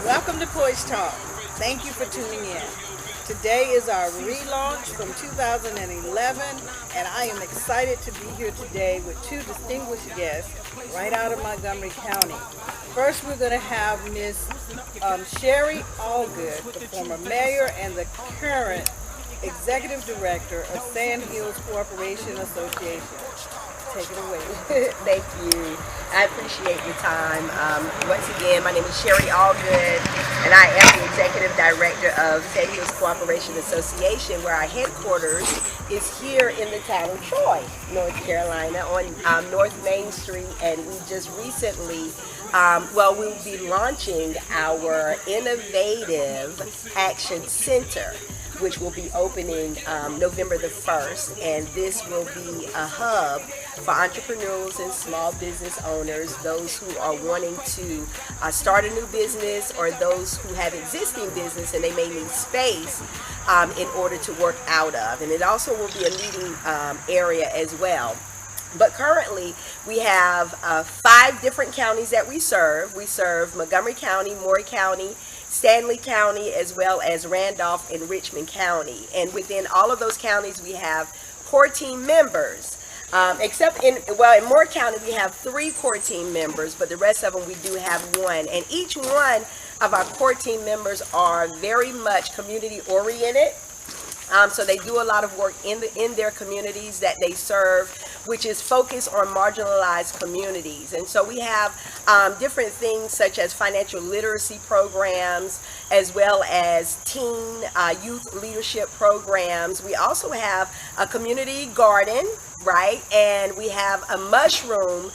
Welcome to Porch Talk. Thank you for tuning in. Today is our relaunch from 2011, and I am excited to be here today with two distinguished guests right out of Montgomery County. First, we're going to have Miss Sherry Allgood, the former mayor and the current executive director of Sand Hills Cooperation Association. Take it away. Thank you. I appreciate your time. Once again, my name is Sherry Allgood, and I am the Executive Director of Sand Hills Cooperation Association, where our headquarters is here in the town of Troy, North Carolina, on North Main Street. And we just recently, we'll be launching our Innovative Action Center, which will be opening November the 1st. And this will be a hub for entrepreneurs and small business owners, those who are wanting to start a new business, or those who have existing business and they may need space in order to work out of. And it also will be a meeting area as well. But currently, we have 5 different counties that we serve. We serve Montgomery County, Maury County, Stanley County, as well as Randolph and Richmond County. And within all of those counties, we have core team members. Except in Moore County, we have 3 core team members, but the rest of them we do have 1. And each one of our core team members are very much community oriented. So they do a lot of work in their communities that they serve, which is focused on marginalized communities. And so we have different things such as financial literacy programs, as well as teen youth leadership programs. We also have a community garden, right? And we have a mushroom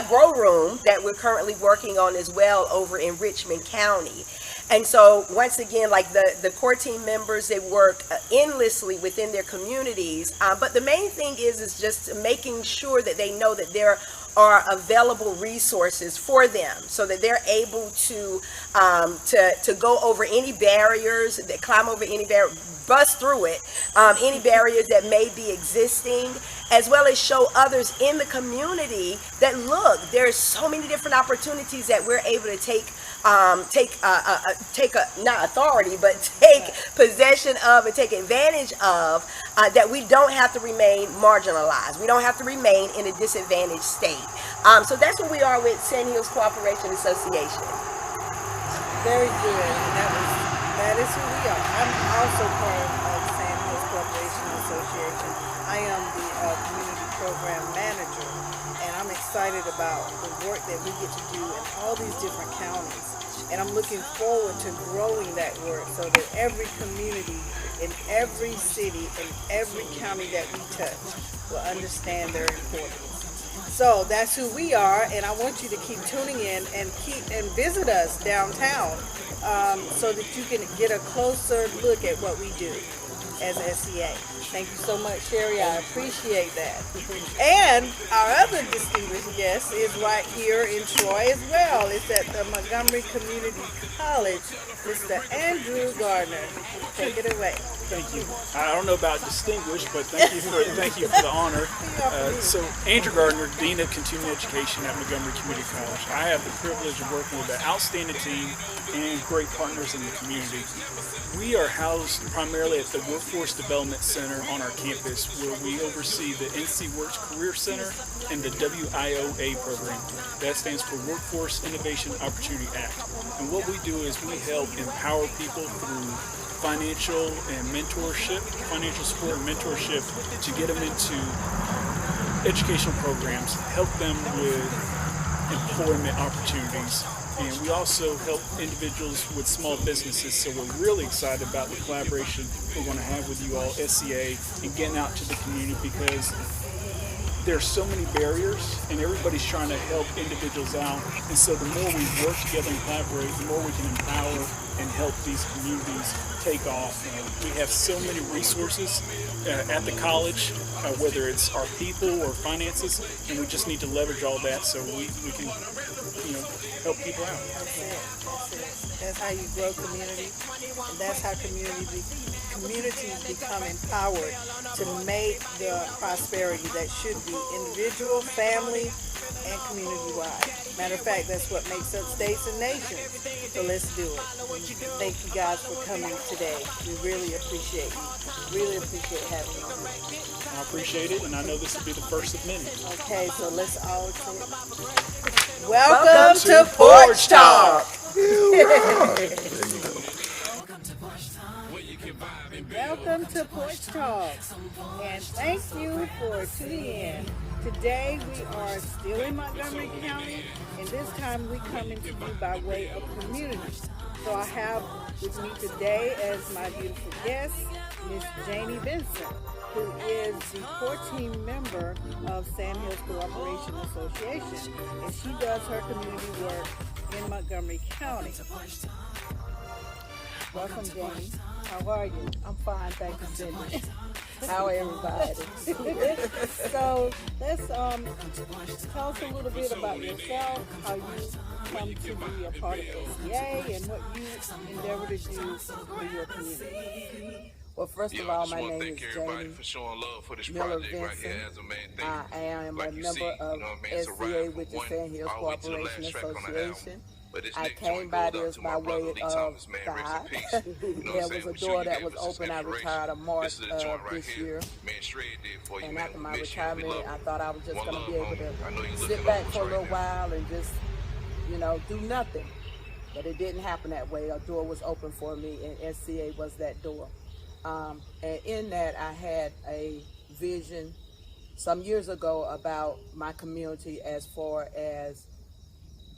grow room that we're currently working on as well over in Richmond County. And so once again, like the core team members, they work endlessly within their communities. But the main thing is just making sure that they know that there are available resources for them, so that they're able to go over any barriers, that climb over any barrier, bust through it, any barriers that may be existing, as well as show others in the community that, look, there's so many different opportunities that we're able to take not authority, but take possession of and take advantage of, that we don't have to remain marginalized. We don't have to remain in a disadvantaged state. So that's what we are with Sand Hills Cooperation Association. Very good. That is who we are. I'm also part of Sand Hills Cooperation Association. I am the community program manager, and I'm excited about the work that we get to do in all these different counties. And I'm looking forward to growing that work so that every community in every city in every county that we touch will understand their importance. So that's who we are, and I want you to keep tuning in and visit us downtown, so that you can get a closer look at what we do as SCA. Thank you so much, Sherry. I appreciate that. And our other distinguished guest is right here in Troy as well. It's at the Montgomery Community College, Mr. Andrew Gardner. Take it away. Thank you. I don't know about distinguished, but thank you for the honor. So, Andrew Gardner, Dean of Continuing Education at Montgomery Community College. I have the privilege of working with an outstanding team and great partners in the community. We are housed primarily at the Workforce Development Center on our campus, where we oversee the NC Works Career Center and the WIOA program. That stands for Workforce Innovation Opportunity Act. And what we do is we help empower people through financial support and mentorship to get them into educational programs, help them with employment opportunities. And we also help individuals with small businesses, so we're really excited about the collaboration we're going to have with you all, SCA, and getting out to the community, because there's so many barriers and everybody's trying to help individuals out. And so the more we work together and collaborate, the more we can empower and help these communities take off. We have so many resources at the college, whether it's our people or finances, and we just need to leverage all that so we can help people out. That's it. That's how you grow community, and that's how communities become empowered to make the prosperity that should be individual, family, and community-wide. Matter of fact, that's what makes up states and nations. So let's do it. Thank you guys for coming today. We really appreciate you. Really appreciate having you. I appreciate it, and I know this will be the first of many. Okay, so let's all say, welcome to Porch Talk. Welcome to Porch Talk, and thank you for tuning in. Today we are still in Montgomery County, and this time we coming to you by way of community. So I have with me today as my beautiful guest, Miss Janie Vincent, who is the core team member of Sand Hills Cooperation Association, and she does her community work in Montgomery County. Welcome, Janie. How are you? I'm fine, thank you, Cindy. How everybody? So let's tell us a little bit about yourself, how you come to be a part of SCA, and what you endeavor to do for your community. Well, first of all, my name is Janie Miller Vincent. I am a member of SCA, which is Sand Hills Cooperation Association. I came by this by way of God. There was a door that was open. I retired in March of this year. And after my retirement, I thought I was just going to be able to sit back for a little while and just, do nothing. But it didn't happen that way. A door was open for me, and SCA was that door. And in that, I had a vision some years ago about my community as far as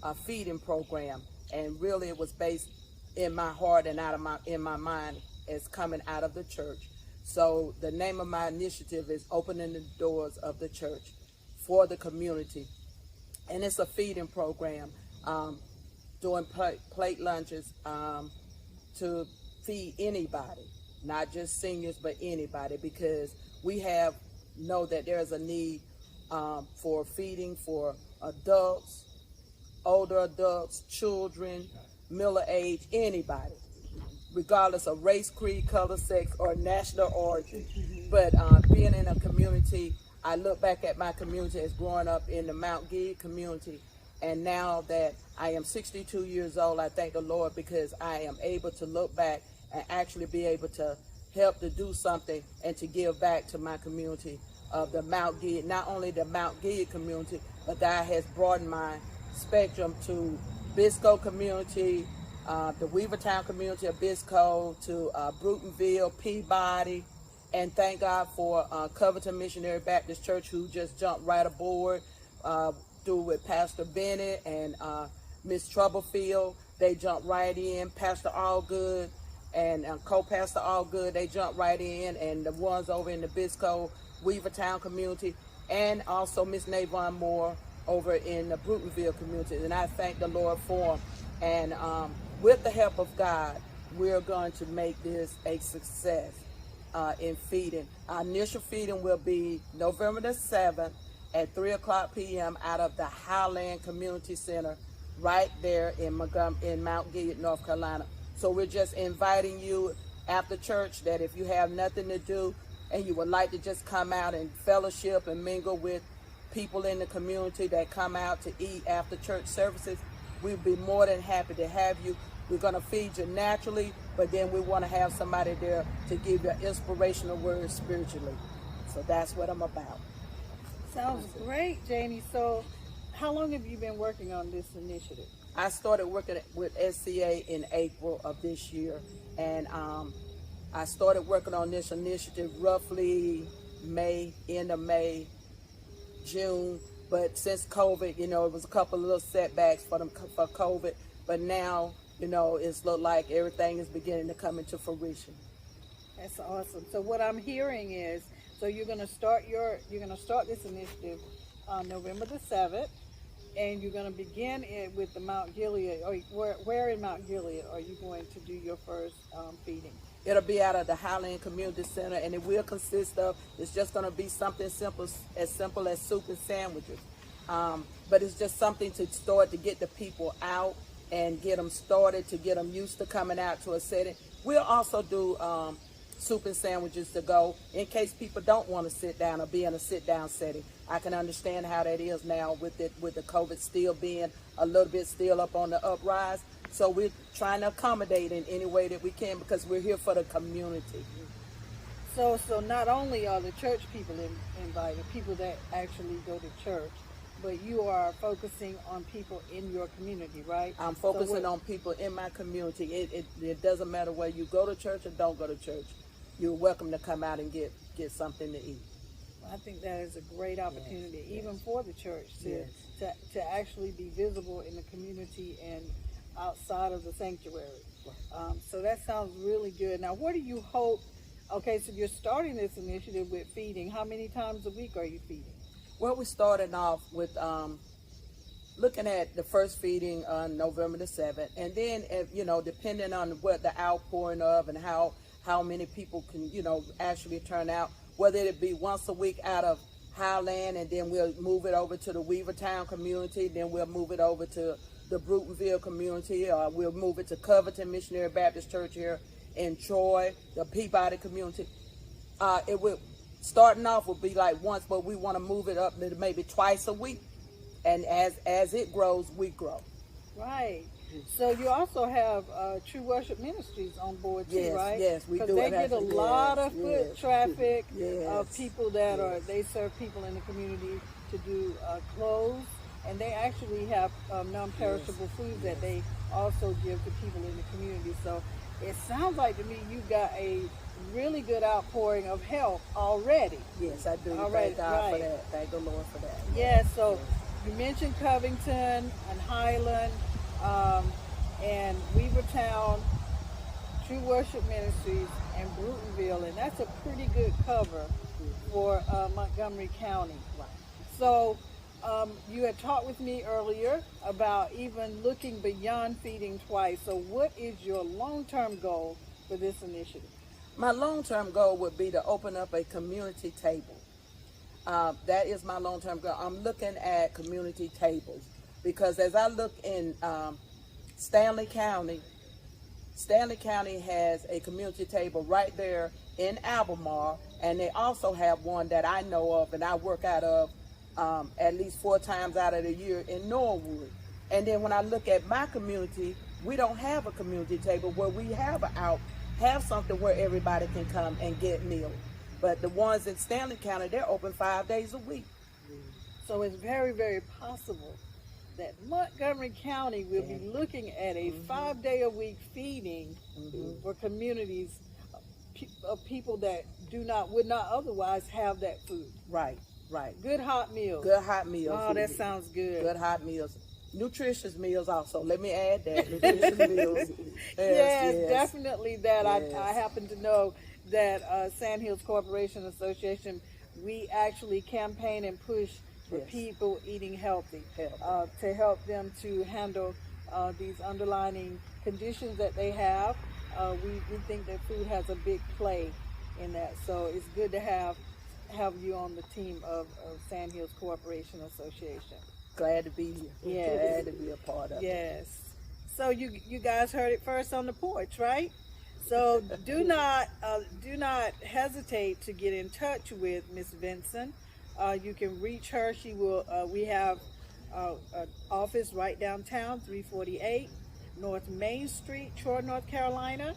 a feeding program, and really it was based in my heart and in my mind as coming out of the church. So the name of my initiative is Opening the Doors of the Church for the Community, and it's a feeding program, doing plate lunches to feed anybody, not just seniors but anybody, because we know that there's a need for feeding for adults, older adults, children, middle age, anybody, regardless of race, creed, color, sex, or national origin. But being in a community, I look back at my community as growing up in the Mount Gilead community, and now that I am 62 years old, I thank the Lord because I am able to look back and actually be able to help to do something and to give back to my community of the Mount Gilead, not only the Mount Gilead community, but God has broadened my spectrum to Biscoe community, the Weavertown community of Biscoe, to Brutonville, Peabody, and thank God for Covington Missionary Baptist Church, who just jumped right aboard through with Pastor Bennett and Miss Troublefield. They jumped right in. Pastor Allgood and co-pastor Allgood, they jumped right in, and the ones over in the Biscoe, Weavertown community, and also Miss Navon Moore over in the Brutonville community, and I thank the Lord for them. And with the help of God, we're going to make this a success in feeding. Our initial feeding will be November the 7th at 3 o'clock p.m. out of the Highland Community Center right there in Mount Gilead, North Carolina. So we're just inviting you after church that if you have nothing to do and you would like to just come out and fellowship and mingle with people in the community that come out to eat after church services, we'd be more than happy to have you. We're going to feed you naturally, but then we want to have somebody there to give you inspirational words spiritually. So that's what I'm about. Sounds great, Janie. So how long have you been working on this initiative? I started working with SCA in April of this year, and I started working on this initiative roughly end of May, June, but since COVID, it was a couple of little setbacks for COVID, but now, it's looked like everything is beginning to come into fruition. That's awesome. So what I'm hearing is, so you're going to start this initiative on November the 7th, and you're going to begin it with the Mount Gilead. Or where in Mount Gilead are you going to do your first feeding? It'll be out of the Highland Community Center, and it will consist of, it's just going to be something simple as soup and sandwiches. But it's just something to start to get the people out and get them started, to get them used to coming out to a setting. We'll also do soup and sandwiches to go in case people don't want to sit down or be in a sit down setting. I can understand how that is now with the COVID still being a little bit still up on the uprise. So we're trying to accommodate in any way that we can because we're here for the community. So not only are the church people invited, people that actually go to church, but you are focusing on people in your community, right? I'm focusing on people in my community. It doesn't matter whether you go to church or don't go to church. You're welcome to come out and get something to eat. I think that is a great opportunity, yes, even for the church, to actually be visible in the community and outside of the sanctuary. So that sounds really good. Now, what do you hope? Okay, so you're starting this initiative with feeding. How many times a week are you feeding? Well, we started off with looking at the first feeding on November the 7th, and then, depending on what the outpouring of and how many people can, actually turn out, whether it be once a week out of Highland, and then we'll move it over to the Weavertown community, then we'll move it over to the Brutonville community, or we'll move it to Covington Missionary Baptist Church here in Troy, the Peabody community. It will starting off will be like once, but we want to move it up to maybe twice a week, and as it grows, we grow. Right. So you also have True Worship Ministries on board too, right? Yes, we do. Because they get a lot of foot traffic yes, of people that they serve people in the community to do clothes, and they actually have non-perishable foods that they also give to people in the community. So it sounds like to me you've got a really good outpouring of help already. Yes, I do. Already, Thank God for that. Thank the Lord for that. Yeah, so you mentioned Covington and Highland and Weavertown, True Worship Ministries, and Brutonville, and that's a pretty good cover for Montgomery County. Right. So you had talked with me earlier about even looking beyond feeding twice. So what is your long-term goal for this initiative? My long-term goal would be to open up a community table. That is my long-term goal. I'm looking at community tables because as I look in Stanley County has a community table right there in Albemarle, and they also have one that I know of and I work out of at least 4 times out of the year in Norwood. And then when I look at my community, we don't have a community table where we have something where everybody can come and get meals. But the ones in Stanley County, they're open 5 days a week. So it's very, very possible that Montgomery County will be looking at a 5-day-a-week feeding for communities of people that would not otherwise have that food. Right. Good hot meals. Good hot meals. Oh, that sounds good. Good hot meals. Nutritious meals also. Let me add that. Nutritious meals. Yes, definitely that. Yes. I happen to know that Sand Hills Corporation Association, we actually campaign and push for people eating healthy, to help them to handle these underlying conditions that they have. We think that food has a big play in that. So it's good to have you on the team of Sand Hills Corporation Association. Glad to be here. Yes. Glad to be a part of it. Yes. So you guys heard it first on the porch, right? So do not hesitate to get in touch with Miss Vinson. You can reach her. She will. We have an office right downtown, 348 North Main Street, Troy, North Carolina.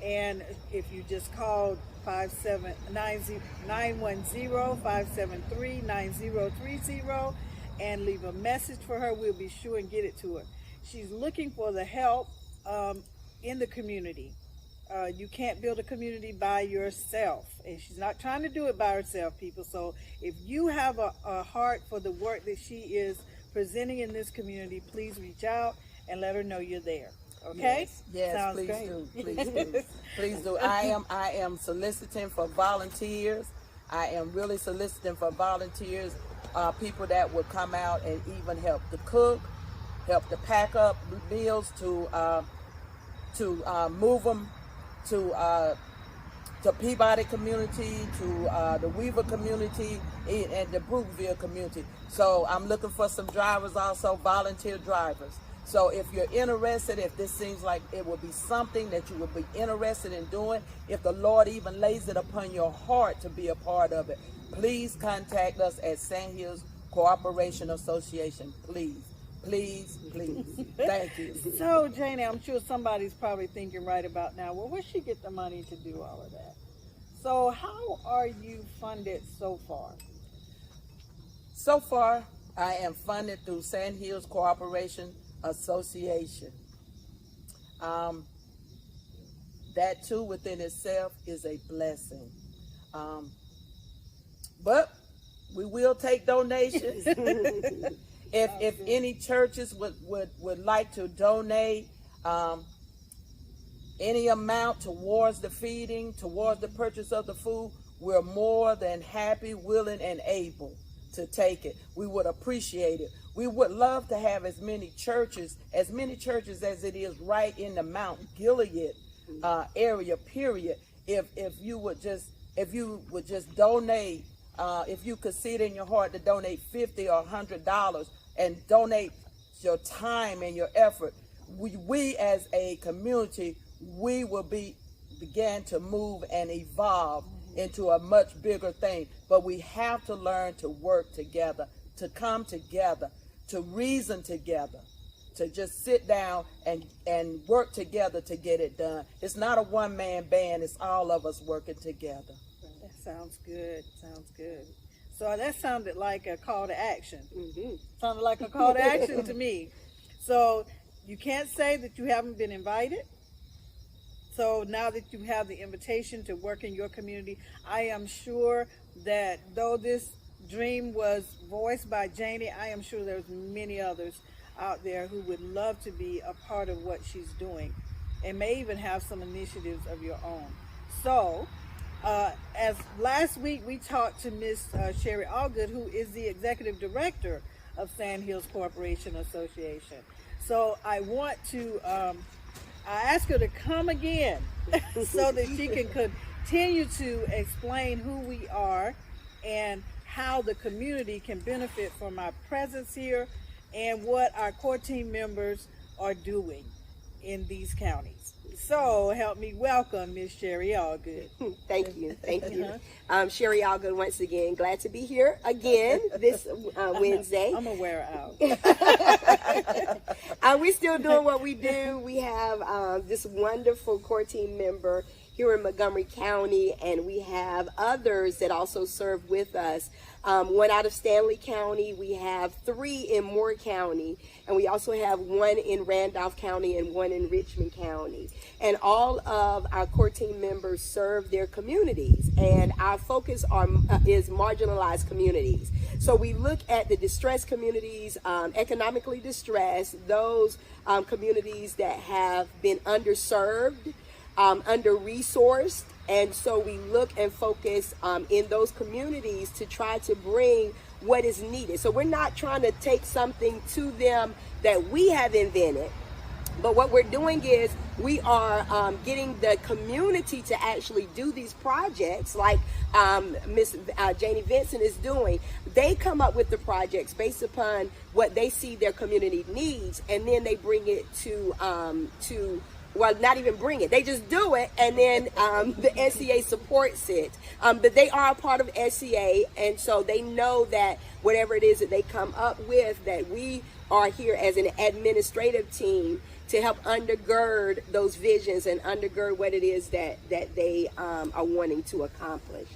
And if you just call 910-573-9030 and leave a message for her, we'll be sure and get it to her. She's looking for the help in the community. You can't build a community by yourself, and she's not trying to do it by herself, people. So if you have a heart for the work that she is presenting in this community, please reach out and let her know you're there. Okay? Yes, Sounds please great. do. Please do. Please do. I am soliciting for volunteers. I am really soliciting for volunteers, people that would come out and even help to cook, help to pack up meals, to move them to Peabody community, to the Weaver community, and the Brutonville community. So I'm looking for some drivers also, volunteer drivers. So if you're interested, if this seems like it would be something that you would be interested in doing, if the Lord even lays it upon your heart to be a part of it, please contact us at Sand Hills Cooperation Association. Please, please, please. Thank you. So, Janie, I'm sure somebody's probably thinking right about now, well, where she get the money to do all of that? So how are you funded so far? So far, I am funded through Sand Hills Cooperation Association. That too within itself is a blessing. But we will take donations. If any churches would like to donate any amount towards the feeding, towards the purchase of the food, we're more than happy, willing, and able to take it. We would appreciate it. We would love to have as many churches as it is right in the Mount Gilead area, period. If you would just donate, if you could see it in your heart to donate $50 or $100 and donate your time and your effort, we as a community, we will begin to move and evolve into a much bigger thing. But we have to learn to work together, to come together, to reason together, to just sit down and work together to get it done. It's not a one-man band, it's all of us working together. That sounds good. Sounds good. So that sounded like a call to action. Sounded like a call to action to me. So you can't say that you haven't been invited. So now that you have the invitation to work in your community, I am sure that though this dream was voiced by Janie, I am sure there's many others out there who would love to be a part of what she's doing and may even have some initiatives of your own. So as last week we talked to Miss Sherry Allgood, who is the executive director of Sand Hills Corporation Association. So I want to I ask her to come again so that she can continue to explain who we are and how the community can benefit from our presence here and what our core team members are doing in these counties. So help me welcome Miss Sherry Allgood. Thank you. Sherry Allgood once again. Glad to be here again this Wednesday. I'm gonna wear her out. We're still doing what we do. We have this wonderful core team member here in Montgomery County, and we have others that also serve with us. One out of Stanley County, we have 3 in Moore County, and we also have 1 in Randolph County and 1 in Richmond County. And all of our core team members serve their communities, and our focus is marginalized communities. So we look at the distressed communities, economically distressed, those communities that have been underserved, under-resourced, and so we look and focus in those communities to try to bring what is needed. So we're not trying to take something to them that we have invented, but what we're doing is we are getting the community to actually do these projects like Miss Janie Vincent is doing. They come up with the projects based upon what they see their community needs, and then they bring it to well, not even bring it. They just do it, and then the SCA supports it. But they are a part of SCA, and so they know that whatever it is that they come up with, that we are here as an administrative team to help undergird those visions and undergird what it is that they are wanting to accomplish.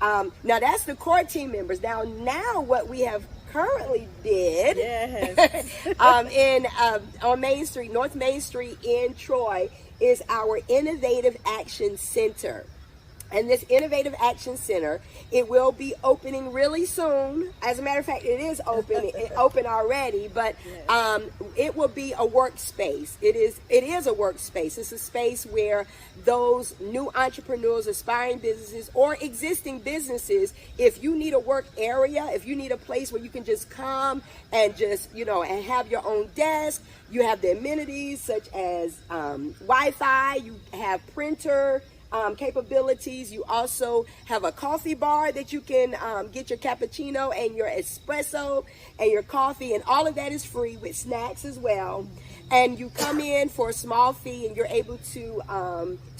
Now that's the core team members. Now what we have currently did on Main Street, North Main Street in Troy, is our Innovative Action Center. And this Innovative Action Center, it will be opening really soon. As a matter of fact, it is open. It opened already, but it will be a workspace. It is a workspace. It's a space where those new entrepreneurs, aspiring businesses, or existing businesses, if you need a work area, if you need a place where you can just come and just, and have your own desk, you have the amenities such as Wi-Fi, you have printer, capabilities. You also have a coffee bar that you can get your cappuccino and your espresso and your coffee, and all of that is free with snacks as well. And you come in for a small fee, and you're able to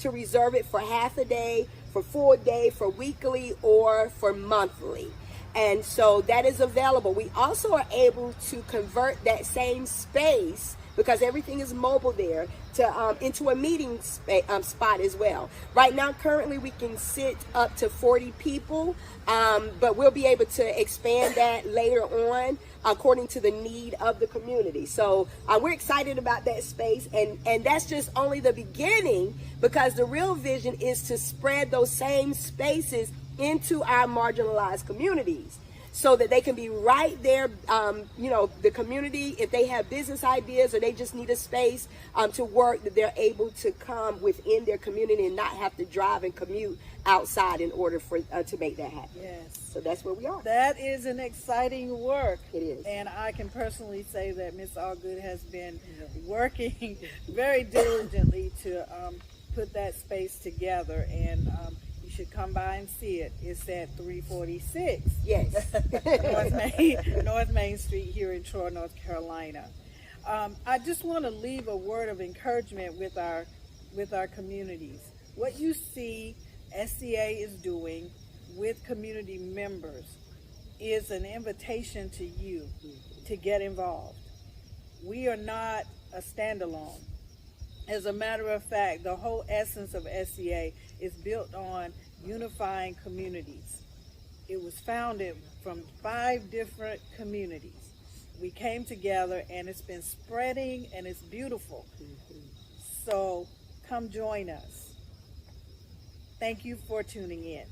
reserve it for half a day, for full day, for weekly, or for monthly. And so that is available. We also are able to convert that same space, because everything is mobile there, to into a meeting spot as well. Right now, currently, we can sit up to 40 people, but we'll be able to expand that later on according to the need of the community. So we're excited about that space, and that's just only the beginning, because the real vision is to spread those same spaces into our marginalized communities, so that they can be right there, the community, if they have business ideas or they just need a space to work, that they're able to come within their community and not have to drive and commute outside in order for to make that happen. Yes. So that's where we are. That is an exciting work. It is. And I can personally say that Ms. Allgood has been working very diligently to put that space together, and you should come by and see it. It's at 346 Yes. North Main Street here in Troy, North Carolina. I just want to leave a word of encouragement with our communities. What you see SCA is doing with community members is an invitation to you to get involved. We are not a standalone. As a matter of fact, the whole essence of SCA is built on unifying communities. It was founded from 5 different communities. We came together, and it's been spreading, and it's beautiful. So come join us. Thank you for tuning in.